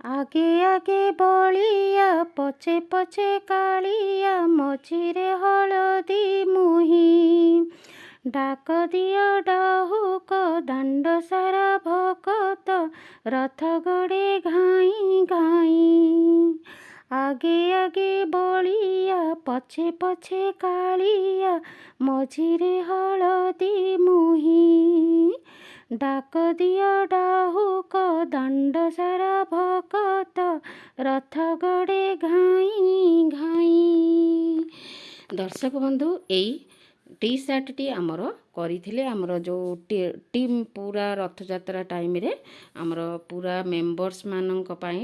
ଆଗେ ଆଗେ ବଳିଆ ପଛେ ପଛେ କାଳିଆ ମଝିରେ ହଳଦୀ ମୁହିଁ। ଡାକ ଦିଅ ଡାହୁକ ଦାଣ୍ଡ ସାରା ଭକତ ରଥ ଗଡ଼େ ଘାଇଁ ଘାଇଁ। ଆଗେ ଆଗେ ବଳିଆ ପଛେ ପଛେ କାଳିଆ ମଝିରେ ହଳଦୀ ମୁହିଁ। ଡାକ ଦିଅ ଡାହୁକ ଦାଣ୍ଡ ସାରା ଭକତ ରଥ ଗଡ଼େ ଘାଇଁ ଘାଇଁ। ଦର୍ଶକ ବନ୍ଧୁ, ଏଇ ଟି ସାର୍ଟଟି ଆମର କରିଥିଲେ ଆମର ଯେଉଁ ଟିମ୍ ପୁରା ରଥଯାତ୍ରା ଟାଇମ୍ରେ ଆମର ପୁରା ମେମ୍ବର୍ସ ମାନଙ୍କ ପାଇଁ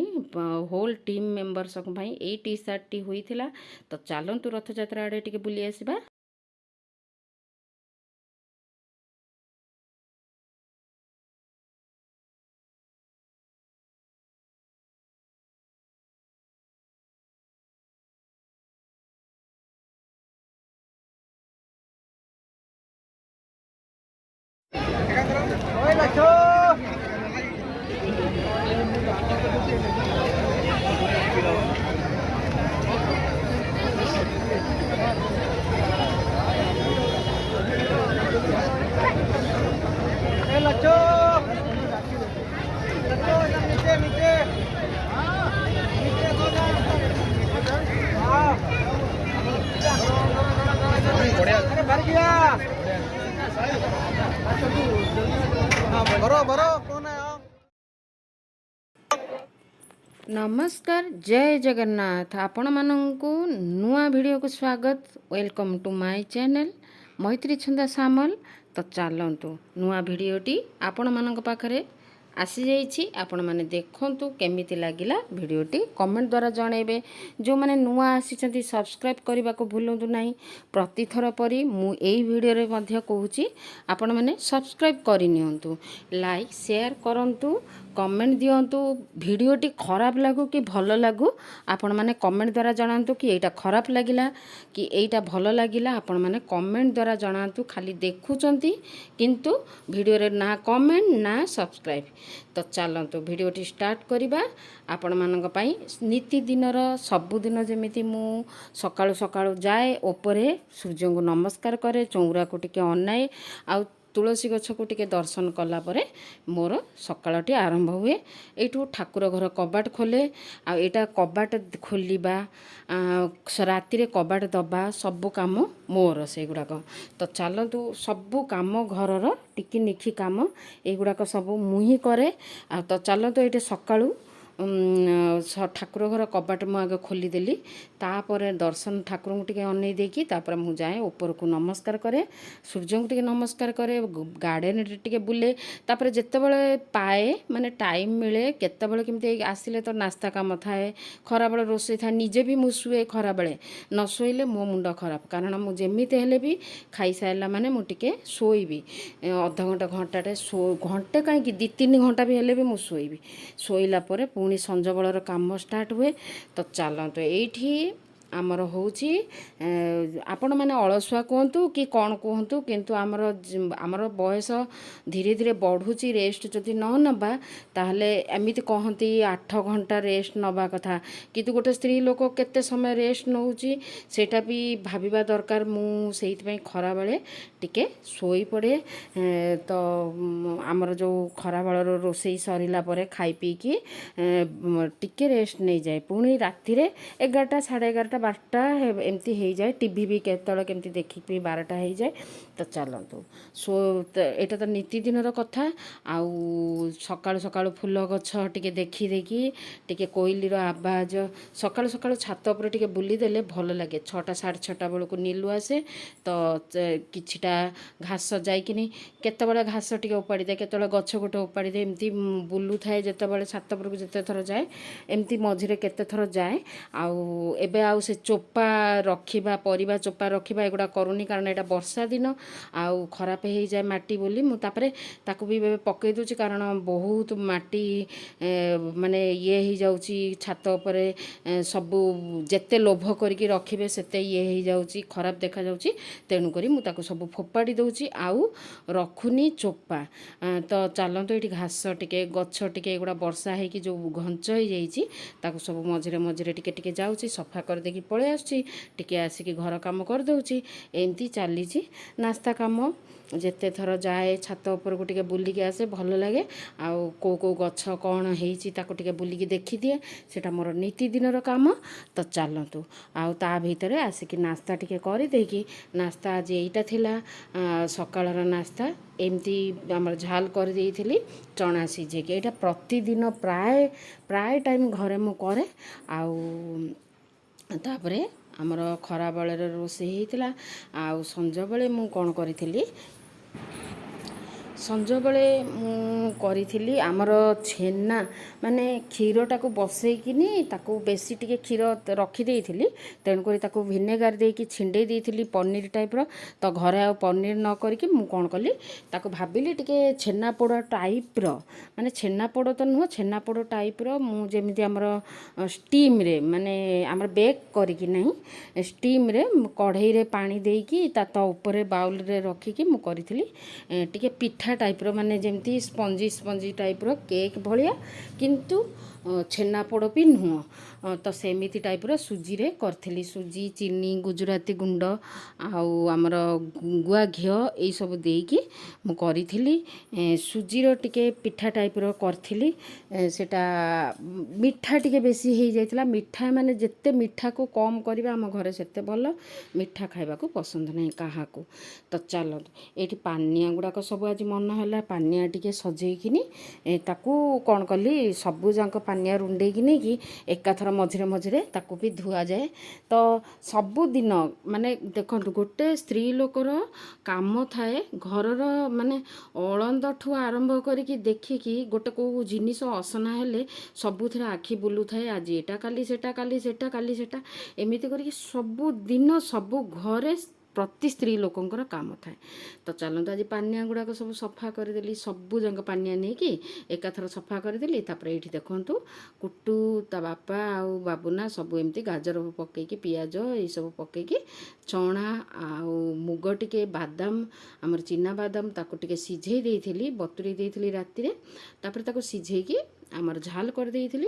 ହୋଲ୍ ଟିମ୍ ମେମ୍ବର୍ସଙ୍କ ପାଇଁ ଏଇ ଟି ସାର୍ଟଟି ହୋଇଥିଲା। ତ ଚାଲନ୍ତୁ ରଥଯାତ୍ରା ଆଡ଼େ ଟିକେ ବୁଲି ଆସିବା। नमस्कार, जय जगन्नाथ। आपण मानंकु नुआ वीडियो को स्वागत। वेलकम टू माय चैनल मैत्री छंदा सामल। तो चलतु नुआ वीडियोटी आपण मानक पाखरे आसी जाइछि। आपण माने देखंतु केमिति लागिला वीडियोटी कमेंट द्वारा जणेबे। जो माने नुआ आसीचंती सब्सक्राइब करबा को भूलंतु नाही। प्रति थर परी मु एई वीडियो रे मध्ये कहूची आपण माने सब्सक्राइब करि नियंतु, लाइक शेयर करंतु, कमेंट दियंतु। वीडियोटी खराब लागू कि भल लागू आपण माने कमेंट द्वारा जणांतु कि एटा खराब लागिला कि एटा भल लागिला। आपण माने कमेंट द्वारा जणांतु। खाली देखुचंती किंतु वीडियो रे ना कमेंट ना सब्सक्राइब। तो चलतु वीडियोटी स्टार्ट करिबा। आपण मानक पई नीति दिनर सबुदिन जेमिति मु सकाळु सकाळु जाए ओपरे सूर्य को नमस्कार करे, चौरा को टिके अनाए, आ तुलसी गछ को टिके दर्शन कला परे मोर सकाळटी आरंभ हुए। एठू ठाकुर घर कबाट खोले। आ एटा कबाट खोलिबा राति रे कबाट दबा सबु काम मोर से गुडाक। तो चलतु सबु काम घरर टिकी निखी काम एगुडाक सबु मुही करे। आ तो चलतु एटे सकाळु ठाकुर घर कबाट मु आगे खोलीदेली। तापर दर्शन ठाकुर को टिके अनै देकी तापर मु जाए ऊपर को नमस्कार करे, सूर्य को टिके नमस्कार करे, गार्डन टिके बुले। तापर जेतेबेले पाए माने टाइम मिले केतेबेले केमती आसिले तो नास्ता काम थाए, खराबेले रोषे थाए। निजे भी मु शुए खराबेले, न शोइले मो मुंड खराब। कारण मु जेमिते हेले भी खाई साइला माने मु टिके शोइबी अध घंटा घंटाटे घंटे कहीं 2-3 घंटा भी हेले भी मु शोइबी। शोइला परे पुणी संज बेलर काम स्टार्ट हुए। तो चलतु एठी आमर होची आपण माने अलसुआ कहतु कि कौन कहतु किंतु आमर बयस धीरे धीरे बढ़ुची। रेस्ट जदि न नबा ताहले एमिति कहती 8 घंटा रेस्ट नबा कथा, किंतु गोटे स्त्री लोक केते समय रेस्ट नउची सेटा भी भाबिबा दरकार। मु सेहित पई खरा बेले टिके सोई पड़े। तो आमर जो खरा बेलर रोसई सरिला परे खाई पी की टिके रेस्ट नहीं जाए। पुणी राति रे 11टा 11:30 12टा एमती हो जाए। टीवी भी केतल केमती देखी 12टा हो जाए। तो चलतु एटा तो नीति दिनर कथा। आउ सकाळु सकाळु फूल गछ टिके देखी देखी टिके कोइलीर आवाज सकाळु सकाळु छात उपर टिके बुली देले भल लागे। 6टा 6:30 बेलू नीलू आसे। तो किछिटा घास जाइकिनी केतेबेले घास टिके उपाड़ी दे, केतेबेले गछ गोटे उपाड़ी दे, एमती बुलू थाए। जेतेबेले छात उपरକୁ जेते थर जाए एमती मझिरे केते थर जाए। आउ एबे आउ से से चोपा रखिबा परिबा चोपा रखिबा एगुड़ा करूनी कारण एटा वर्षा दिन आउ खराब हो जाए माटी बोली मु तापरे ताकू भी पकई दूची कारण बहुत माटी माने ये हो जाउची छात उपरे सबु जेते लोभ करके रखिबे सेते ये हो जाउची खराब देखा जाउची तेणु करी मु ताकू सब फोपाड़ी दउची आउ रखुनी चोपा तो चलतो ये घास टिके गछ टिके एगुड़ा वर्षा है कि जो घंच हो जाइए ताकू सब मझे मझे टिके टिके जाउची सफा कर देकी पळे आछी टिके आसिकी घर काम कर दउची एमती चली नास्ता काम जेते थर जाए छात उपरको टिके बुलिकी आसे भल लगे आउ को गछ कौन होईची ताको टिके बुलिकी देखी दिए सेटा मोर नीति दिनर काम तो चलतु आउ ता भितरे आसिकी नास्ता टिके करि देकी नास्ता आज एइटा थिला सकाळर नास्ता एमती आमर झाल कर देइथिली चना सिझेकी एटा प्रतिदिन प्राय प्राय टाइम घरे मु करे आउ तापरे आमर खरा बेलर रोषेई होइतिला आउ संज बेले मु कोन करिथिली संज बेले मु करिथिली आमर छेना माने क्षीरटा को बसैकिनी ताको बेसी टिके क्षीर रखी देइथिली तेणु करी ताको विनेगार देकी छिंडे देइथिली पनीर टाइप रो तो घरे आ पनीर न करके मु कोन कली ताको भाबिली टिके छेना पोड़ टाइप रो माने छेना पोड़ तो नुह छेना पोड़ टाइप रो मु जेमिति आमर स्टीम रे माने आमर बेक करके नहीं स्टीम रे कढ़ई रे पानी देकी ता तो ऊपर बाउल रे रखिकी मु करिथिली टिके पिठा टाइप रो माने जेमती स्पंजी स्पंजी टाइप रो केक भलिया किंतु छेना पोड़ भी नुह तो सेमिति टाइप रो सुजी रे करथिली सुजी चीनी गुजराती गुंड आउ आमर गुआ घिओ यही सब देकी मु करिथिली सुजी रो टिके पिठा टाइप रो करथिली सेटा मिठा टिके बेसी हो जाइतिला मिठा माने जेते मिठा को कम करबा हम घरे सेते भल मिठा खाइबा को पसंद नहीं काहा को तो चलो एठी पानिया गुड़ाक सब आज मन है पानिया टिके सजेकिनी ताकू कौन कली सबू जाक पानिया रुंडे कि नहीं कि एकाथर मझे मझे ताकू भी धुआ जाए तो सबु दिन माने देखो गोटे स्त्री लोकर काम थाए घरर माने अळंद ठू आरंभ करिकी देखिकी गोटे को जिनिस असना हेले सबुथिरे आखि बुलू थाए आज एटा काली सेटा काली सेटा काली सेटा एमिति करिकी सबु दिन सबु घरे प्रति स्त्री लोकंकर काम थाए तो चलते आज पानिया गुड़ाक सब सफा करदेली सबू जंग पानिया नहीं कि एकाथर सफा करदेली तापर ये देखु कुटू ता बापा आउ बाबुना सब एमती गाजर पकईकी पियाज ये सब पकईकी चना आउ मुग टिके बादाम आमर चिना बादाम ताको टिके सिझेई देइथिली बतुरी देइथिली राति रे तापर ताको सिझेईकी आमर झाल कर देइथिली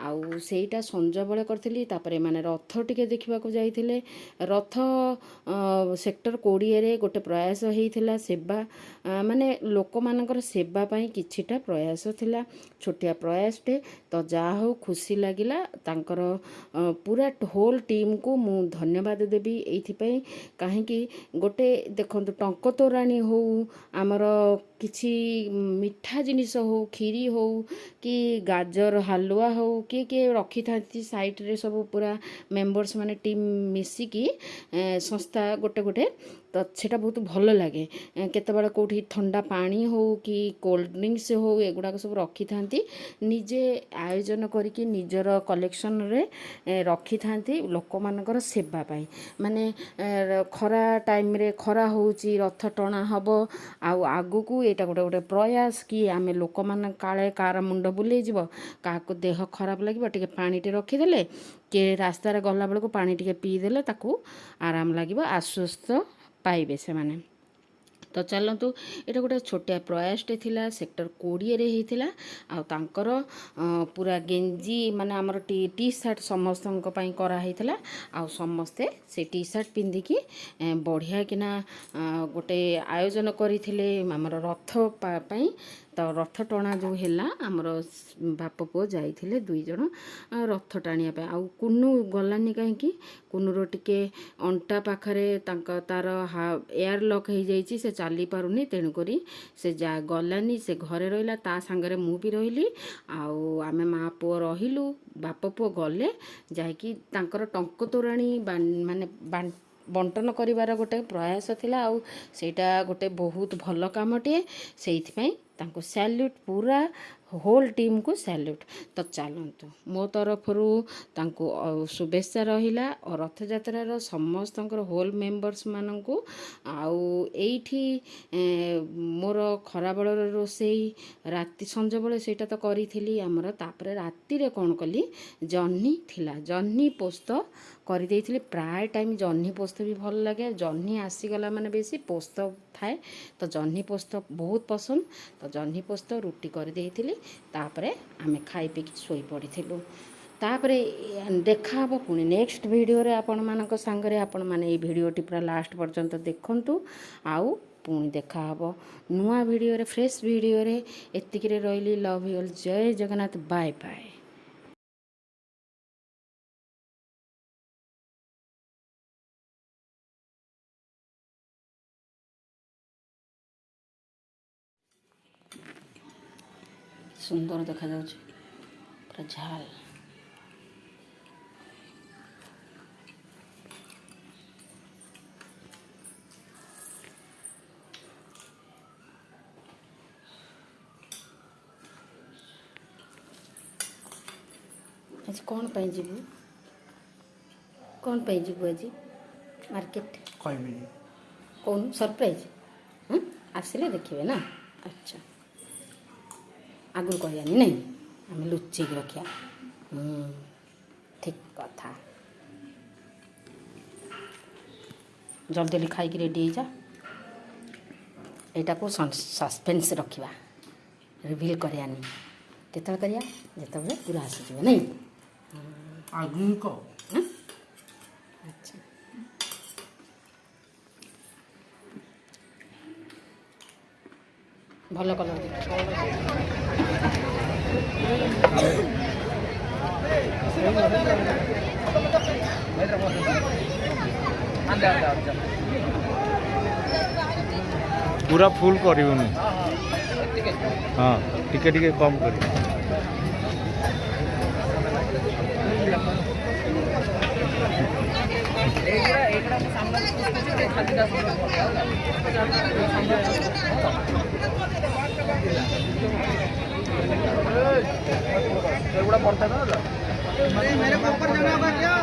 आउ सेटा संज बेले करथिली तापरे माने रथ टिके देखिबा को जाइथिले रथ सेक्टर 20 रे गोटे प्रयास होइथिला सेवा माने लोक मानकर सेवा पई किछिटा प्रयास थिला छोटिया प्रयास टे तो जा हो खुशी लागिला तांकर पूरा होल टीम को मु धन्यवाद देबी एथि पई काहे कि गोटे देखंतु टंक तोराणी हो आमर किछि मिठा जिनिस हो खीरी हो कि गाजर हलुआ हो किए रखी था साइट रे सब पूरा मेंबर्स माने टीम मिसिकी संस्था गोटे गोटे तो सेटा बहुत भल लगे केतबेले कोठी ठंडा पानी हो कि कोल्ड ड्रिंक्स हो एगुड़ा सब रखी थांती निजे आयोजन करके निजर कलेक्शन रे रखी थांती लोक मानकर सेवा पाई माने खरा टाइम रे खरा होउची रथ टणा हबो आउ आगु को एटा गोटे गोटे प्रयास कि आमे लोक मान काले कार मुंड बुले जीवो काको देह खराब लागिबो टिके पानी टे रखी देले के रास्ता रे गला बेलको पानी टिके पी देले ताकू आराम लागिबो आश्वस्त पाइबे से माने तो चलतु ये गोटे छोटिया प्रयासटे थिला सेक्टर 20 रे होइथिला आ तांकर पूरा गेंजी माने हमर टी शर्ट समस्तन पई करा होइथिला आ समस्ते से टी शर्ट पिंधिकी बढ़िया किना गोटे आयोजन करिथिले हमर रथ पई तो रथ टणा जो हैला आमर बाप पुओ जाइथिले दुई जण रथ टाणिया पे आ कुनु गलानी कहीं कुनुर टिके अंटा पाखरे तार एयर लॉक हो जाइए से चली पारुनी तेणु करी से जा गलानी से घरे रहिला ता सांगरे मु भी रहिली आउ आमे माँ पुओ रहिलु बाप पुओ गले जाइकी तांकर टंक तोराणी माने बंटन करिवार गोटे प्रयास थिला आउ सेटा गोटे बहुत भल कामटे सेइथि पई तांको सैल्यूट पूरा होल टीम को सैल्यूट। तो चलतु मो तरफरु तांको शुभेच्छा रहिला और रथ यात्रार समस्त होल मेंबर्स मानू आउ एठी मोर खराबेलर रोसई राति संज बेले सेटा तो करी आमर तापर राति रे कौन कली जह्नी थिला जह्नी पोस्त कर प्राय टाइम जह्नी पोस्त भी भल लगे जह्नी आसीगला माने बेसी पोस्त थाए तो जह्नी पोस्त बहुत पसंद तो जह्नी पोस्त रुटी कर तापरे आमे खाई पी सोई पड़िथिलु। तापरे देखा हबो पुणी नेक्स्ट वीडियो रे आपण मानक संगरे आपण माने ए वीडियोटी पूरा लास्ट पर्यंत देखंतु आउ पुणी देखा हबो नुआ वीडियो रे फ्रेश वीडियो रे एतिकी रे रहिली लव यू ऑल जय जगन्नाथ बाय बाय। सुंदर देखा जाउछ पूरा झाल आज कौन पाई जीवु कौन पाई जीवु आज मार्केट कहबी कौन सरप्राइज हाँ आसिले देखिए ना। अच्छा आगु कहनी नहीं आम लुचेक रखा ठीक कथा जल्दी जल्दी खाई रेडी हो जा यहाँ को सस्पेन्स रखा रिविल करानी केत करिया जिते पूरा आसीज नहीं आगु को अच्छा भल कलर पूरा फुल करूँ हाँ टिके टिके कम कर मेरे को ऊपर जाना होगा क्या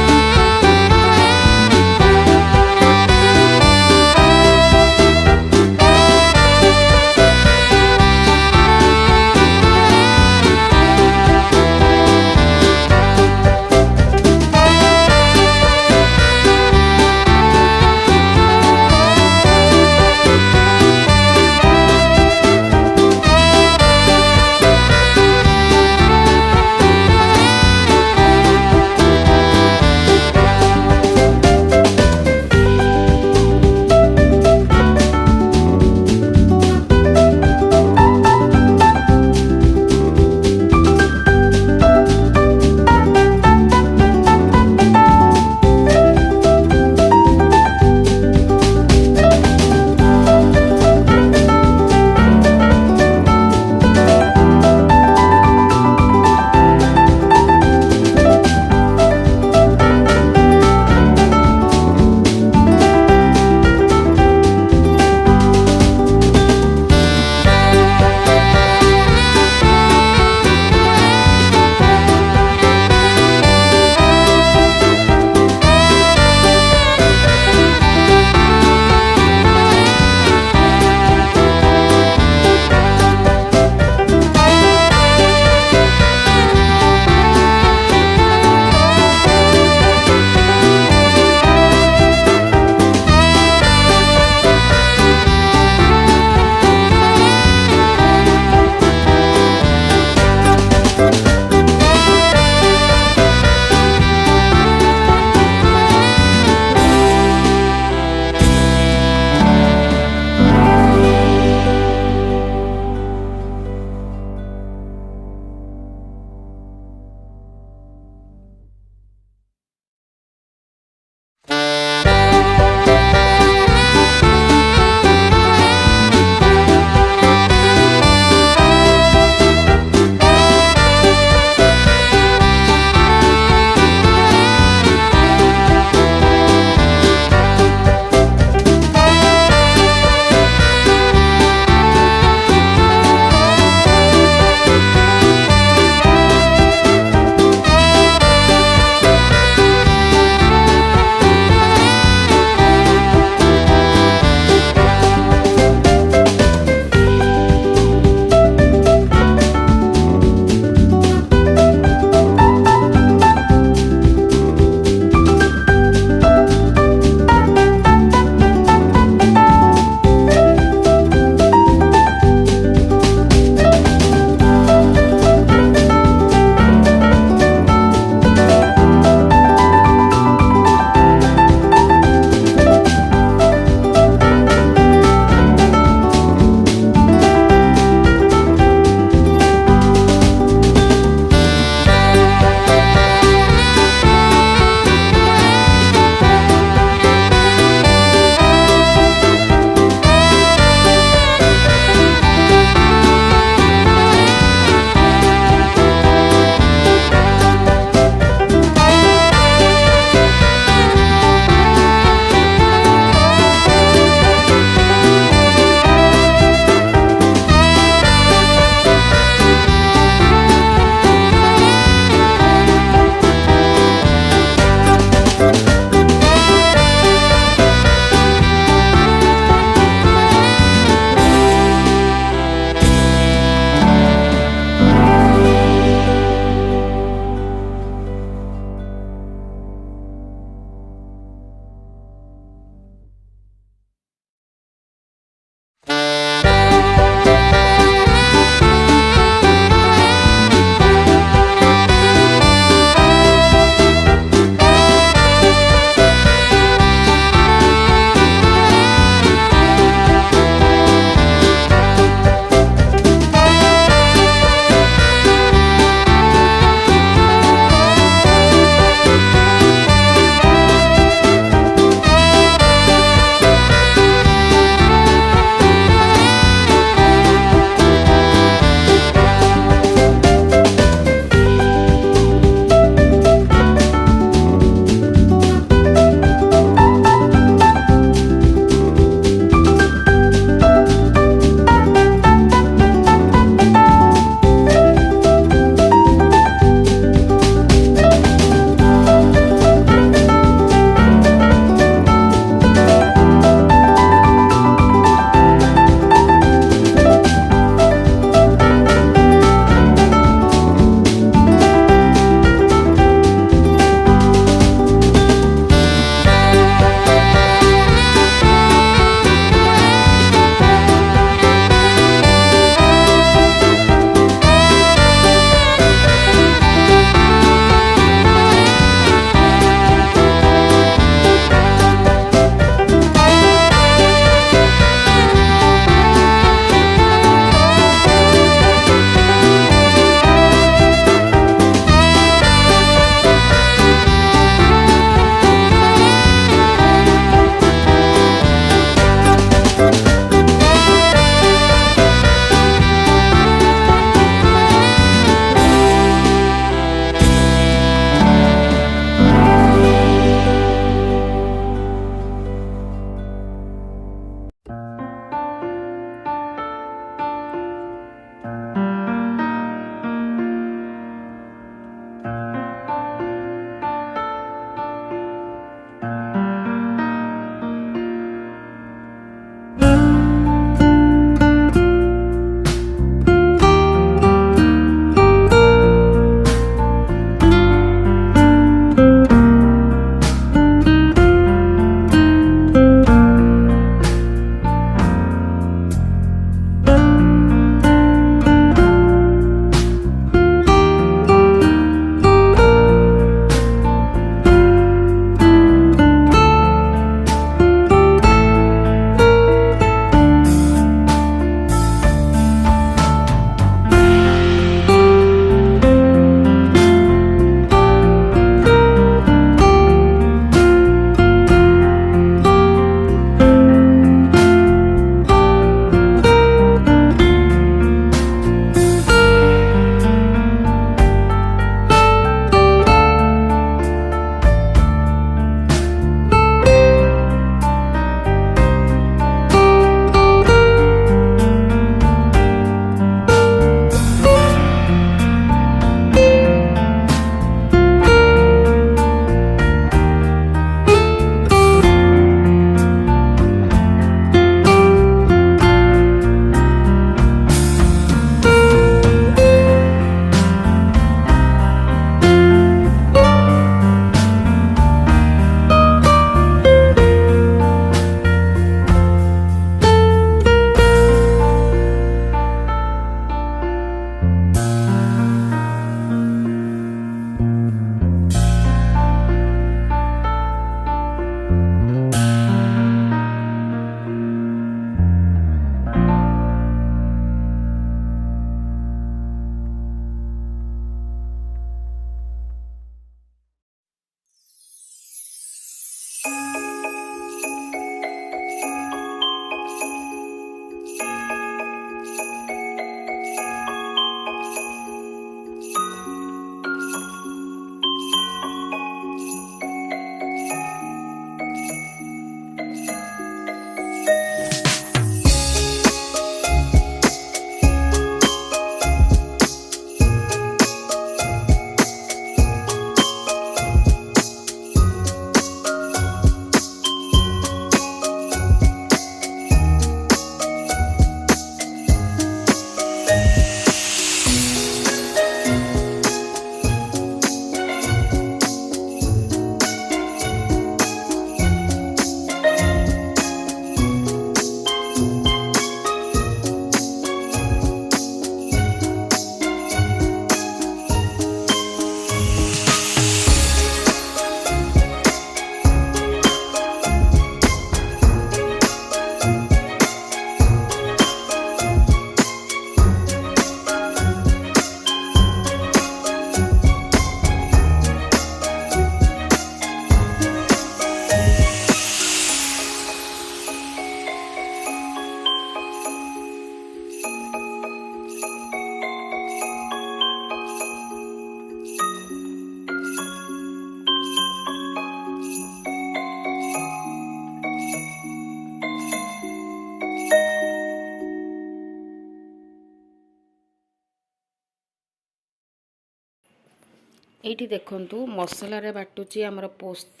ଏଇଠି ଦେଖନ୍ତୁ ମସଲାରେ ବାଟୁଛି ଆମର ପୋସ୍ତ,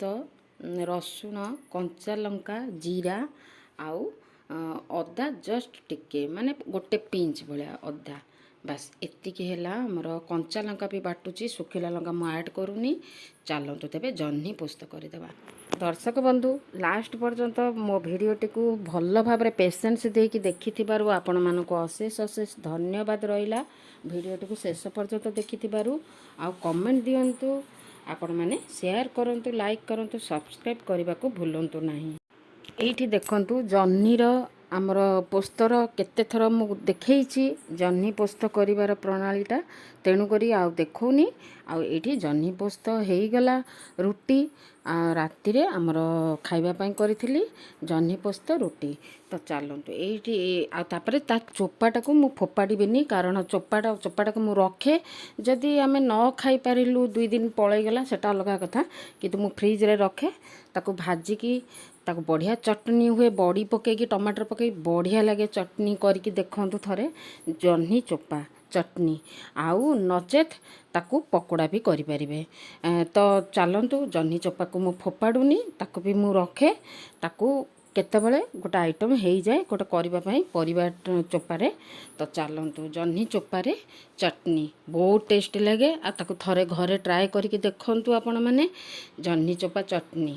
ରସୁଣ, କଞ୍ଚା ଲଙ୍କା, ଜିରା ଆଉ ଅଦା ଜଷ୍ଟ ଟିକେ ମାନେ ଗୋଟେ ପିଞ୍ଚ ଭଳିଆ ଅଦା, ବାସ୍ ଏତିକି ହେଲା। ଆମର କଞ୍ଚା ଲଙ୍କା ବି ବାଟୁଛି, ଶୁଖିଲା ଲଙ୍କା ମୁଁ ଆଡ଼୍ କରୁନି। ଚାଲନ୍ତୁ ତେବେ ଜହ୍ନି ପୋସ୍ତ କରିଦେବା। ଦର୍ଶକ ବନ୍ଧୁ, ଲାଷ୍ଟ ପର୍ଯ୍ୟନ୍ତ ମୋ ଭିଡ଼ିଓଟିକୁ ଭଲ ଭାବରେ ପେସେନ୍ସ ଦେଇକି ଦେଖିଥିବାରୁ ଆପଣମାନଙ୍କୁ ଅଶେଷ ଅଶେଷ ଧନ୍ୟବାଦ ରହିଲା। ଭିଡ଼ିଓଟିକୁ ଶେଷ ପର୍ଯ୍ୟନ୍ତ ଦେଖିଥିବାରୁ। ଆଉ କମେଣ୍ଟ ଦିଅନ୍ତୁ, ଆପଣମାନେ ସେୟାର କରନ୍ତୁ, ଲାଇକ୍ କରନ୍ତୁ, ସବସ୍କ୍ରାଇବ୍ କରିବାକୁ ଭୁଲନ୍ତୁ ନାହିଁ। ଏଇଠି ଦେଖନ୍ତୁ ଜହ୍ନିର ଆମର ପୋସ୍ତର କେତେ ଥର ମୁଁ ଦେଖେଇଛି ଜହ୍ନି ପୋସ୍ତ କରିବାର ପ୍ରଣାଳୀଟା, ତେଣୁକରି ଆଉ ଦେଖଉନି। ଆଉ ଏଇଠି ଜହ୍ନି ପୋସ୍ତ ହେଇଗଲା। ରୁଟି ରାତିରେ ଆମର ଖାଇବା ପାଇଁ କରିଥିଲି ଜହ୍ନି ପୋସ୍ତ ରୁଟି। ତ ଚାଲନ୍ତୁ ଏଇଠି ଆଉ ତାପରେ ତା ଚୋପାଟାକୁ ମୁଁ ଫୋପାଡ଼ିବିନି, କାରଣ ଚୋପାଟାକୁ ମୁଁ ରଖେ। ଯଦି ଆମେ ନ ଖାଇପାରିଲୁ 2 ଦିନ ପଳେଇଗଲା ସେଟା ଅଲଗା କଥା, କିନ୍ତୁ ମୁଁ ଫ୍ରିଜରେ ରଖେ। ତାକୁ ଭାଜିକି ତାକୁ ବଢ଼ିଆ ଚଟଣି ହୁଏ, ବଡ଼ି ପକେଇକି ଟମାଟର ପକେଇକି ବଢ଼ିଆ ଲାଗେ। ଚଟଣି କରିକି ଦେଖନ୍ତୁ ଥରେ, ଜହ୍ନି ଚୋପା ଚଟଣି। ଆଉ ନଚେତ୍ ତାକୁ ପକୋଡ଼ା ବି କରିପାରିବେ। ତ ଚାଲନ୍ତୁ, ଜହ୍ନି ଚୋପାକୁ ମୁଁ ଫୋପାଡ଼ୁନି, ତାକୁ ବି ମୁଁ ରଖେ। ତାକୁ କେତେବେଳେ ଗୋଟେ ଆଇଟମ୍ ହେଇଯାଏ ଗୋଟେ କରିବା ପାଇଁ ପରିବା ଚୋପାରେ। ତ ଚାଲନ୍ତୁ ଜହ୍ନି ଚୋପାରେ ଚଟଣି ବହୁତ ଟେଷ୍ଟି ଲାଗେ। ଆଉ ତାକୁ ଥରେ ଘରେ ଟ୍ରାଏ କରିକି ଦେଖନ୍ତୁ ଆପଣମାନେ, ଜହ୍ନି ଚୋପା ଚଟଣି।